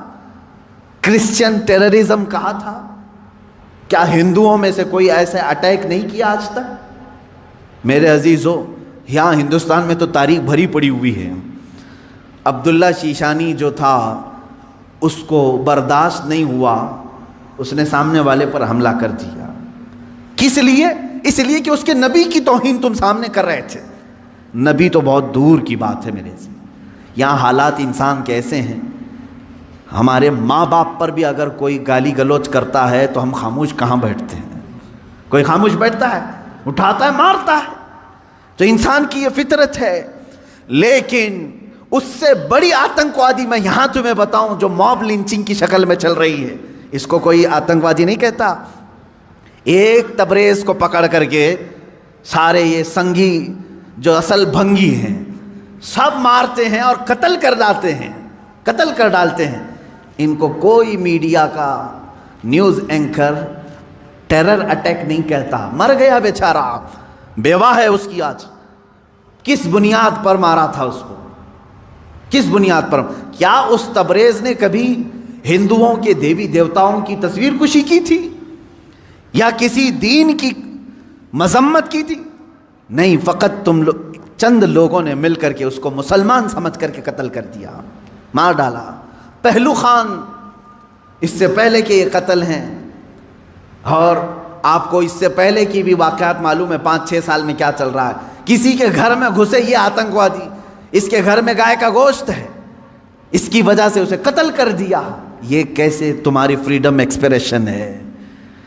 Speaker 2: کرسچن ٹیررزم کہا تھا؟ کیا ہندوؤں میں سے کوئی ایسے اٹیک نہیں کیا آج تک؟ میرے عزیزو، یہاں ہندوستان میں تو تاریخ بھری پڑی ہوئی ہے۔ عبداللہ شیشانی جو تھا اس کو برداشت نہیں ہوا، اس نے سامنے والے پر حملہ کر دیا۔ کس لیے؟ اس لیے کہ اس کے نبی کی توہین تم سامنے کر رہے تھے۔ نبی تو بہت دور کی بات ہے میرے سے۔ یہاں حالات انسان کیسے ہیں، ہمارے ماں باپ پر بھی اگر کوئی گالی گلوچ کرتا ہے تو ہم خاموش کہاں بیٹھتے ہیں؟ کوئی خاموش بیٹھتا ہے؟ اٹھاتا ہے، مارتا ہے۔ تو انسان کی یہ فطرت ہے۔ لیکن اس سے بڑی آتنکوادی میں یہاں تمہیں بتاؤں جو موب لنچنگ کی شکل میں چل رہی ہے، اس کو کوئی آتنکوادی نہیں کہتا۔ ایک تبریز کو پکڑ کر کے سارے یہ سنگھی جو اصل بھنگی ہیں سب مارتے ہیں اور قتل کر ڈالتے ہیں۔ ان کو کوئی میڈیا کا نیوز اینکر ٹیرر اٹیک نہیں کہتا۔ مر گیا بیچارہ، بیوہ ہے اس کی آج۔ کس بنیاد پر مارا تھا اس کو؟ کس بنیاد پر؟ کیا اس تبریز نے کبھی ہندوؤں کے دیوی دیوتاؤں کی تصویر کشی کی تھی یا کسی دین کی مذمت کی تھی؟ نہیں، فقط تم چند لوگوں نے مل کر کے اس کو مسلمان سمجھ کر کے قتل کر دیا، مار ڈالا۔ پہلو خان اس سے پہلے کے یہ قتل ہیں، اور آپ کو اس سے پہلے کی بھی واقعات معلوم ہے 5-6 سال میں کیا چل رہا ہے۔ کسی کے گھر میں گھسے یہ آتنکوادی، اس کے گھر میں گائے کا گوشت ہے، اس کی وجہ سے اسے قتل کر دیا۔ یہ کیسے تمہاری فریڈم ایکسپریشن ہے؟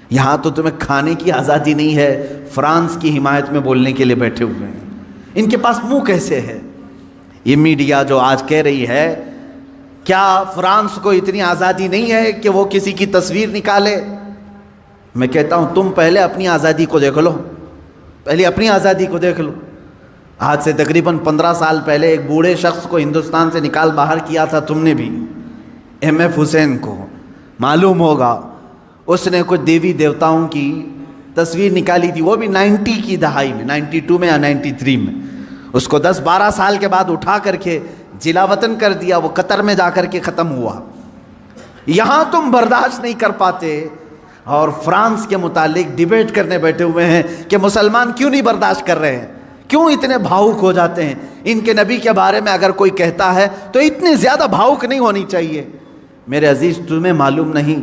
Speaker 2: یہاں تو تمہیں کھانے کی آزادی نہیں ہے، فرانس کی حمایت میں بولنے کے لیے بیٹھے ہوئے ہیں۔ ان کے پاس منہ کیسے ہے؟ یہ میڈیا جو آج کہہ رہی ہے کیا فرانس کو اتنی آزادی نہیں ہے کہ وہ کسی کی تصویر نکالے؟ میں کہتا ہوں تم پہلے اپنی آزادی کو دیکھ لو، پہلے اپنی آزادی کو دیکھ لو۔ آج سے تقریباً 15 سال پہلے ایک بوڑھے شخص کو ہندوستان سے نکال باہر کیا تھا تم نے بھی، ایم حسین کو معلوم ہوگا۔ اس نے کچھ دیوی دیوتاؤں کی تصویر نکالی تھی، وہ بھی 90 کی دہائی میں، 92 میں یا 93 میں۔ اس کو 10-12 سال کے بعد اٹھا کر کے جلا وطن کر دیا، وہ قطر میں جا کر کے ختم ہوا۔ یہاں تم برداشت نہیں کر پاتے اور فرانس کے متعلق ڈیبیٹ کرنے بیٹھے ہوئے ہیں کہ مسلمان کیوں نہیں برداشت کر رہے ہیں، کیوں اتنے بھاؤک ہو جاتے ہیں۔ ان کے نبی کے بارے میں اگر کوئی کہتا ہے تو اتنی زیادہ بھاؤک نہیں ہونی چاہیے۔ میرے عزیز، تمہیں معلوم نہیں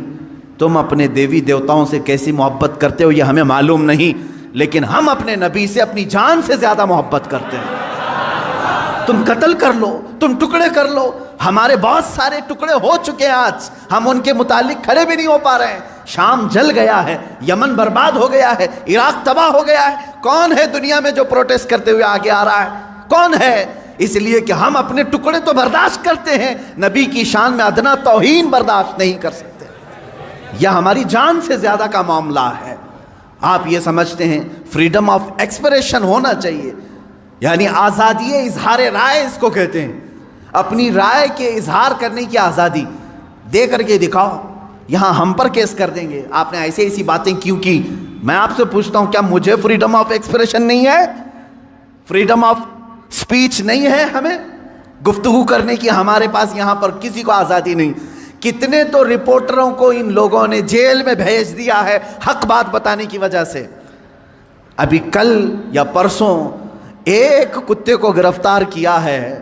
Speaker 2: تم اپنے دیوی دیوتاؤں سے کیسی محبت کرتے ہو، یہ ہمیں معلوم نہیں، لیکن ہم اپنے نبی سے اپنی جان سے زیادہ محبت کرتے ہیں۔ تم قتل کر لو، تم ٹکڑے کر لو، ہمارے بہت سارے ٹکڑے ہو چکے ہیں، آج ہم ان کے متعلق کھڑے بھی نہیں ہو پا رہے ہیں۔ شام جل گیا ہے، یمن برباد ہو گیا ہے، عراق تباہ ہو گیا ہے۔ کون ہے دنیا میں جو پروٹیسٹ کرتے ہوئے آگے آ رہا ہے؟ کون ہے؟ اس لیے کہ ہم اپنے ٹکڑے تو برداشت کرتے ہیں، نبی کی شان میں ادنا توہین برداشت نہیں کر سکتے۔ یا ہماری جان سے زیادہ کا معاملہ ہے؟ آپ یہ سمجھتے ہیں فریڈم آف ایکسپریشن ہونا چاہیے، یعنی آزادی اظہار رائے اس کو کہتے ہیں، اپنی رائے کے اظہار کرنے کی آزادی، دے کر کے دکھاؤ، یہاں ہم پر کیس کر دیں گے آپ نے ایسی باتیں کیوں کی۔ میں آپ سے پوچھتا ہوں، کیا مجھے فریڈم آف ایکسپریشن نہیں ہے؟ فریڈم آف سپیچ نہیں ہے؟ ہمیں گفتگو کرنے کی ہمارے پاس یہاں پر کسی کو آزادی نہیں؟ کتنے تو رپورٹروں کو ان لوگوں نے جیل میں بھیج دیا ہے حق بات بتانے کی وجہ سے۔ ابھی کل یا پرسوں ایک کتے کو گرفتار کیا ہے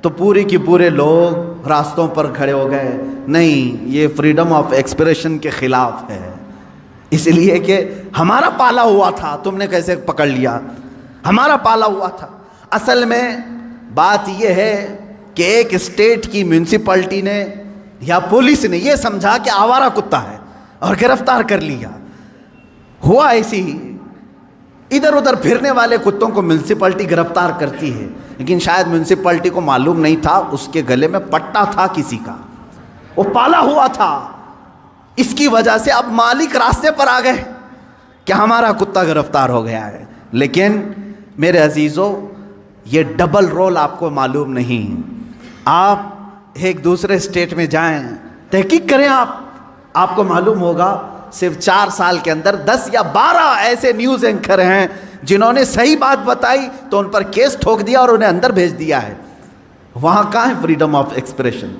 Speaker 2: تو پورے کے پورے لوگ راستوں پر کھڑے ہو گئے، نہیں یہ فریڈم آف ایکسپریشن کے خلاف ہے، اس لیے کہ ہمارا پالا ہوا تھا، تم نے کیسے پکڑ لیا؟ ہمارا پالا ہوا تھا۔ اصل میں بات یہ ہے کہ ایک اسٹیٹ کی میونسپلٹی نے یا پولیس نے یہ سمجھا کہ آوارہ کتا ہے اور گرفتار کر لیا۔ ہوا ایسی ہی، ادھر ادھر پھرنے والے کتوں کو میونسپلٹی گرفتار کرتی ہے، لیکن شاید میونسپلٹی کو معلوم نہیں تھا اس کے گلے میں پٹا تھا کسی کا، وہ پالا ہوا تھا، اس کی وجہ سے اب مالک راستے پر آ گئے کہ ہمارا کتا گرفتار ہو گیا ہے۔ لیکن میرے عزیزو، یہ ڈبل رول آپ کو معلوم نہیں۔ آپ ایک دوسرے اسٹیٹ میں جائیں، تحقیق کریں، آپ کو معلوم ہوگا صرف 4 سال کے اندر 10 یا 12 ایسے نیوز اینکر ہیں جنہوں نے صحیح بات بتائی تو ان پر کیس ٹھوک دیا اور انہیں اندر بھیج دیا ہے۔ وہاں کہاں ہے فریڈم آف ایکسپریشن؟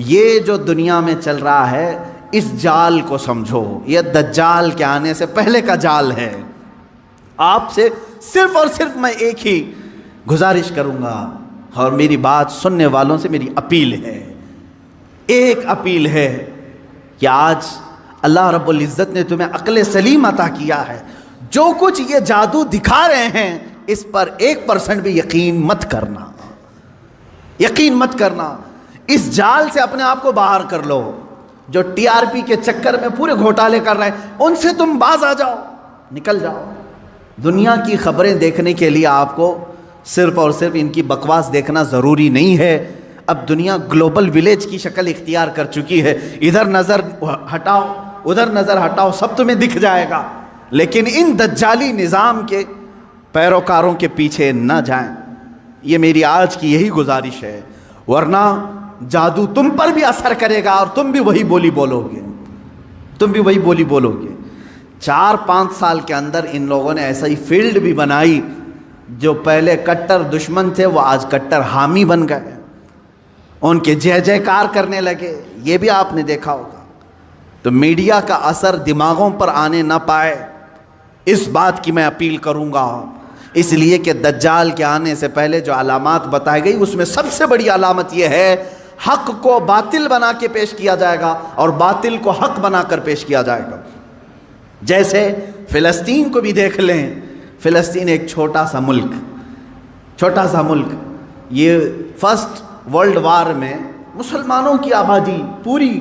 Speaker 2: یہ جو دنیا میں چل رہا ہے اس جال کو سمجھو، یہ دجال کے آنے سے پہلے کا جال ہے۔ آپ سے صرف اور صرف میں ایک ہی گزارش کروں گا، اور میری بات سننے والوں سے میری اپیل ہے، ایک اپیل ہے کہ آج اللہ رب العزت نے تمہیں عقل سلیم عطا کیا ہے، جو کچھ یہ جادو دکھا رہے ہیں اس پر 1% بھی یقین مت کرنا، یقین مت کرنا۔ اس جال سے اپنے آپ کو باہر کر لو، جو TRP کے چکر میں پورے گھوٹالے کر رہے ہیں ان سے تم باز آ جاؤ، نکل جاؤ۔ دنیا کی خبریں دیکھنے کے لیے آپ کو صرف اور صرف ان کی بکواس دیکھنا ضروری نہیں ہے۔ اب دنیا گلوبل ولیج کی شکل اختیار کر چکی ہے، ادھر نظر ہٹاؤ ادھر نظر ہٹاؤ سب تمہیں دکھ جائے گا، لیکن ان دجالی نظام کے پیروکاروں کے پیچھے نہ جائیں، یہ میری آج کی یہی گزارش ہے، ورنہ جادو تم پر بھی اثر کرے گا اور تم بھی وہی بولی بولو گے، تم بھی وہی بولی بولو گے۔ 4-5 سال کے اندر ان لوگوں نے ایسا ہی فیلڈ بھی بنائی، جو پہلے کٹر دشمن تھے وہ آج کٹر حامی بن گئے، ان کے جے جے کار کرنے لگے، یہ بھی آپ نے دیکھا ہوگا۔ تو میڈیا کا اثر دماغوں پر آنے نہ پائے، اس بات کی میں اپیل کروں گا، اس لیے کہ دجال کے آنے سے پہلے جو علامات بتائی گئی اس میں سب سے بڑی علامت یہ ہے حق کو باطل بنا کے پیش کیا جائے گا اور باطل کو حق بنا کر پیش کیا جائے گا۔ جیسے فلسطین کو بھی دیکھ لیں، فلسطین ایک چھوٹا سا ملک، یہ فرسٹ ورلڈ وار میں مسلمانوں کی آبادی پوری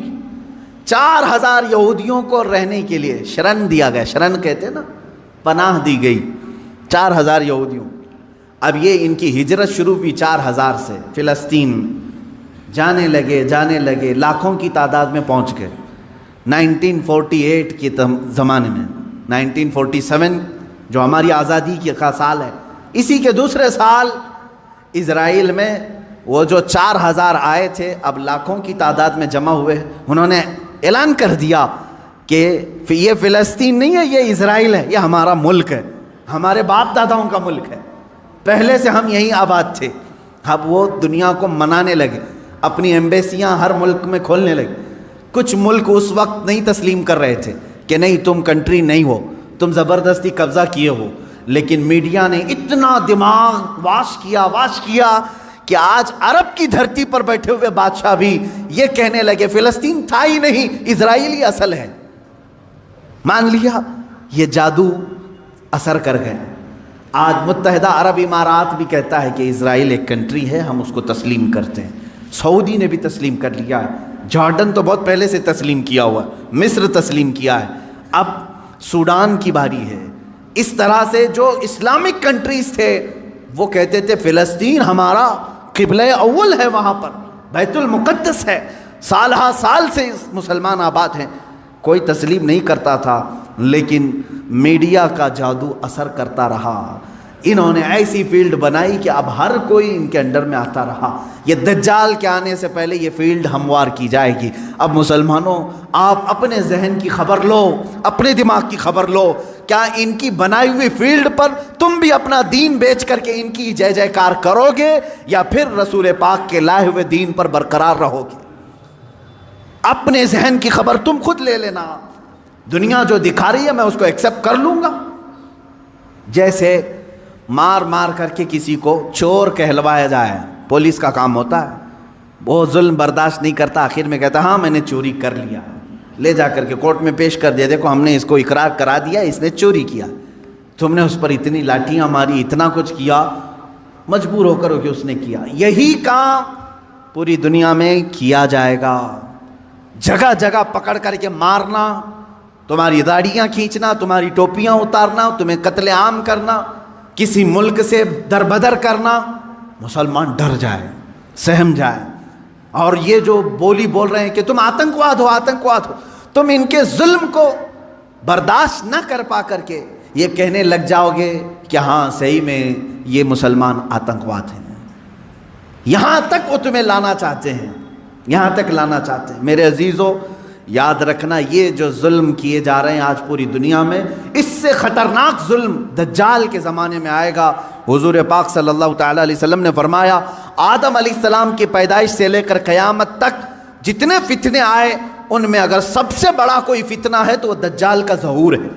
Speaker 2: 4000 یہودیوں کو رہنے کے لیے شرن دیا گیا، شرن کہتے ہیں نا، پناہ دی گئی 4000 یہودیوں۔ اب یہ ان کی ہجرت شروع ہوئی 4000 سے، فلسطین جانے لگے لاکھوں کی تعداد میں پہنچ گئے۔ 1948 کے زمانے میں 1947 جو ہماری آزادی کا سال ہے، اسی کے دوسرے سال اسرائیل میں وہ جو 4000 آئے تھے اب لاکھوں کی تعداد میں جمع ہوئے، انہوں نے اعلان کر دیا کہ یہ فلسطین نہیں ہے، یہ اسرائیل ہے، یہ ہمارا ملک ہے، ہمارے باپ داداؤں کا ملک ہے، پہلے سے ہم یہیں آباد تھے۔ اب وہ دنیا کو منانے لگے، اپنی ایمبیسیاں ہر ملک میں کھولنے لگے۔ کچھ ملک اس وقت نہیں تسلیم کر رہے تھے کہ نہیں تم کنٹری نہیں ہو، تم زبردستی قبضہ کیے ہو، لیکن میڈیا نے اتنا دماغ واش کیا کہ آج عرب کی دھرتی پر بیٹھے ہوئے بادشاہ بھی یہ کہنے لگے فلسطین تھا ہی نہیں، اسرائیلی اصل ہے۔ مان لیا، یہ جادو اثر کر گئے۔ آج متحدہ عرب امارات بھی کہتا ہے کہ اسرائیل ایک کنٹری ہے، ہم اس کو تسلیم کرتے ہیں۔ سعودی نے بھی تسلیم کر لیا ہے، جارڈن تو بہت پہلے سے تسلیم کیا ہوا ہے، مصر تسلیم کیا ہے، اب سوڈان کی باری ہے۔ اس طرح سے جو اسلامک کنٹریز تھے وہ کہتے تھے فلسطین ہمارا قبلہ اول ہے، وہاں پر بیت المقدس ہے، سال ہا سال سے مسلمان آباد ہیں۔ کوئی تسلیم نہیں کرتا تھا، لیکن میڈیا کا جادو اثر کرتا رہا۔ انہوں نے ایسی فیلڈ بنائی کہ اب ہر کوئی ان کے انڈر میں آتا رہا۔ یہ دجال کے آنے سے پہلے یہ فیلڈ ہموار کی جائے گی۔ اب مسلمانوں، آپ اپنے ذہن کی خبر لو، اپنے دماغ کی خبر لو، کیا ان کی بنائی ہوئی فیلڈ پر تم بھی اپنا دین بیچ کر کے ان کی جے جے کار کرو گے، یا پھر رسول پاک کے لائے ہوئے دین پر برقرار رہو گے؟ اپنے ذہن کی خبر تم خود لے لینا۔ دنیا جو دکھا رہی ہے میں اس کو ایکسیپٹ کر لوں گا۔ جیسے مار مار کر کے کسی کو چور کہلوایا جائے، پولیس کا کام ہوتا ہے، وہ ظلم برداشت نہیں کرتا، آخر میں کہتا ہاں میں نے چوری کر لیا، لے جا کر کے کورٹ میں پیش کر دیا، دیکھو ہم نے اس کو اقرار کرا دیا اس نے چوری کیا، تم نے اس پر اتنی لاٹیاں ماری، اتنا کچھ کیا، مجبور ہو کر کہ اس نے کیا۔ یہی کام پوری دنیا میں کیا جائے گا، جگہ جگہ پکڑ کر کے مارنا، تمہاری داڑیاں کھینچنا، تمہاری ٹوپیاں اتارنا، تمہیں قتل عام کرنا، کسی ملک سے دربدر کرنا۔ مسلمان ڈر جائے، سہم جائے، اور یہ جو بولی بول رہے ہیں کہ تم آتنکواد ہو، آتنکواد ہو، تم ان کے ظلم کو برداشت نہ کر پا کر کے یہ کہنے لگ جاؤ گے کہ ہاں صحیح میں یہ مسلمان آتنکواد ہیں۔ یہاں تک وہ تمہیں لانا چاہتے ہیں، یہاں تک لانا چاہتے ہیں۔ میرے عزیزو، یاد رکھنا یہ جو ظلم کیے جا رہے ہیں آج پوری دنیا میں، اس سے خطرناک ظلم دجال کے زمانے میں آئے گا۔ حضور پاک صلی اللہ تعالی علیہ وسلم نے فرمایا، آدم علیہ السلام کی پیدائش سے لے کر قیامت تک جتنے فتنے آئے، ان میں اگر سب سے بڑا کوئی فتنہ ہے تو وہ دجال کا ظہور ہے۔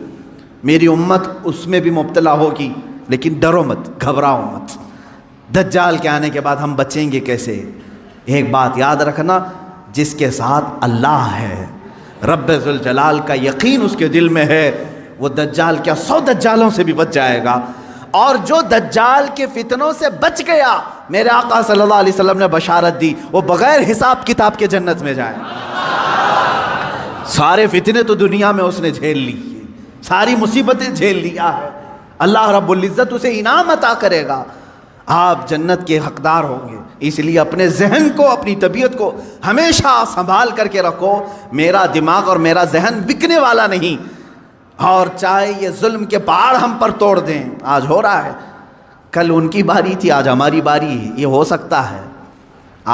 Speaker 2: میری امت اس میں بھی مبتلا ہوگی، لیکن ڈرو مت، گھبراؤ مت۔ دجال کے آنے کے بعد ہم بچیں گے کیسے؟ ایک بات یاد رکھنا، جس کے ساتھ اللہ ہے، رب ذوالجلال کا یقین اس کے دل میں ہے، وہ دجال کیا 100 دجالوں سے بھی بچ جائے گا۔ اور جو دجال کے فتنوں سے بچ گیا، میرے آقا صلی اللہ علیہ وسلم نے بشارت دی، وہ بغیر حساب کتاب کے جنت میں جائے۔ سارے فتنے تو دنیا میں اس نے جھیل لی، ساری مصیبتیں جھیل لیا ہے، اللہ رب العزت اسے انعام عطا کرے گا، آپ جنت کے حقدار ہوں گے۔ اس لیے اپنے ذہن کو، اپنی طبیعت کو ہمیشہ سنبھال کر کے رکھو۔ میرا دماغ اور میرا ذہن بکنے والا نہیں، اور چاہے یہ ظلم کے پہاڑ ہم پر توڑ دیں، آج ہو رہا ہے، کل ان کی باری تھی، آج ہماری باری ہے، یہ ہو سکتا ہے۔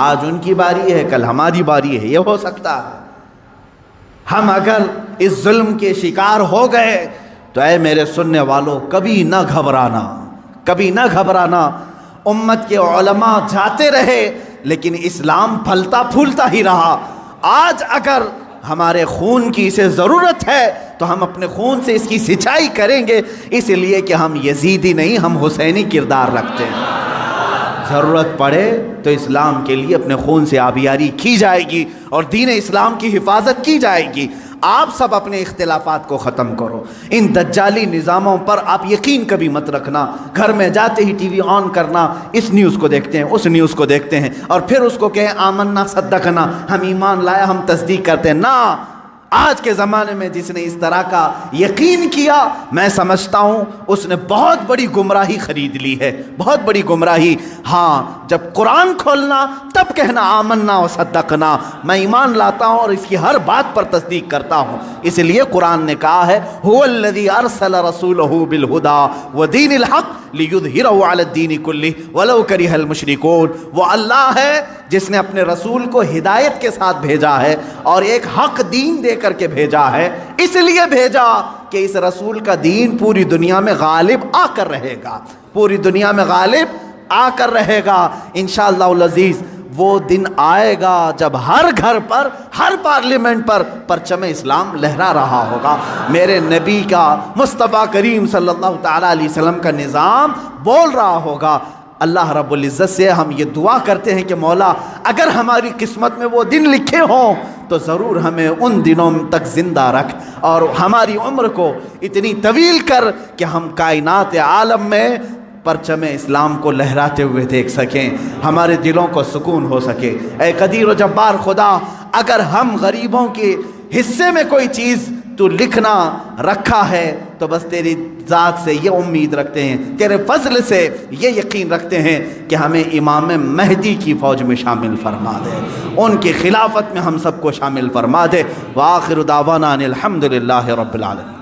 Speaker 2: آج ان کی باری ہے، کل ہماری باری ہے، یہ ہو سکتا ہے۔ ہم اگر اس ظلم کے شکار ہو گئے تو اے میرے سننے والوں، کبھی نہ گھبرانا، کبھی نہ گھبرانا۔ امت کے علماء جاتے رہے، لیکن اسلام پھلتا پھولتا ہی رہا۔ آج اگر ہمارے خون کی اسے ضرورت ہے تو ہم اپنے خون سے اس کی سچائی کریں گے، اس لیے کہ ہم یزیدی نہیں، ہم حسینی کردار رکھتے ہیں۔ ضرورت پڑے تو اسلام کے لیے اپنے خون سے آبیاری کی جائے گی اور دین اسلام کی حفاظت کی جائے گی۔ آپ سب اپنے اختلافات کو ختم کرو۔ ان دجالی نظاموں پر آپ یقین کبھی مت رکھنا۔ گھر میں جاتے ہی ٹی وی آن کرنا، اس نیوز کو دیکھتے ہیں، اس نیوز کو دیکھتے ہیں، اور پھر اس کو کہیں آمنا صدقنا، ہم ایمان لایا، ہم تصدیق کرتے ہیں۔ نہ، آج کے زمانے میں جس نے اس طرح کا یقین کیا، میں سمجھتا ہوں اس نے بہت بڑی گمراہی خرید لی ہے، بہت بڑی گمراہی۔ ہاں، جب قرآن کھولنا تب کہنا آمنا و صدقنا، میں ایمان لاتا ہوں اور اس کی ہر بات پر تصدیق کرتا ہوں۔ اس لیے قرآن نے کہا ہے هو الذی ارسل رسولہ بالہدی ودین الحق لیظہرہ علی الدین کلہ ولو کرہ المشرکون۔ وہ اللہ ہے جس نے اپنے رسول کو ہدایت کے ساتھ بھیجا ہے اور ایک حق دین دے کر کے بھیجا ہے۔ اس لیے بھیجا کہ اس رسول کا دین پوری دنیا میں غالب آ کر رہے گا، پوری دنیا میں غالب آ کر رہے گا انشاءاللہ العزیز۔ وہ دن آئے گا جب ہر گھر پر، ہر پارلیمنٹ پر پرچم اسلام لہرا رہا ہوگا۔ میرے نبی کا، مصطفیٰ کریم صلی اللہ تعالیٰ علیہ وسلم کا نظام بول رہا ہوگا۔ اللہ رب العزت سے ہم یہ دعا کرتے ہیں کہ مولا اگر ہماری قسمت میں وہ دن لکھے ہوں تو ضرور ہمیں ان دنوں تک زندہ رکھ اور ہماری عمر کو اتنی طویل کر کہ ہم کائنات عالم میں پرچم اسلام کو لہراتے ہوئے دیکھ سکیں، ہمارے دلوں کو سکون ہو سکے۔ اے قدیر و جبار خدا، اگر ہم غریبوں کے حصے میں کوئی چیز تو لکھنا رکھا ہے تو بس تیری ذات سے یہ امید رکھتے ہیں، تیرے فضل سے یہ یقین رکھتے ہیں کہ ہمیں امام مہدی کی فوج میں شامل فرما دے، ان کی خلافت میں ہم سب کو شامل فرما دے۔ وآخر دعوانا ان الحمد للہ رب العالمین۔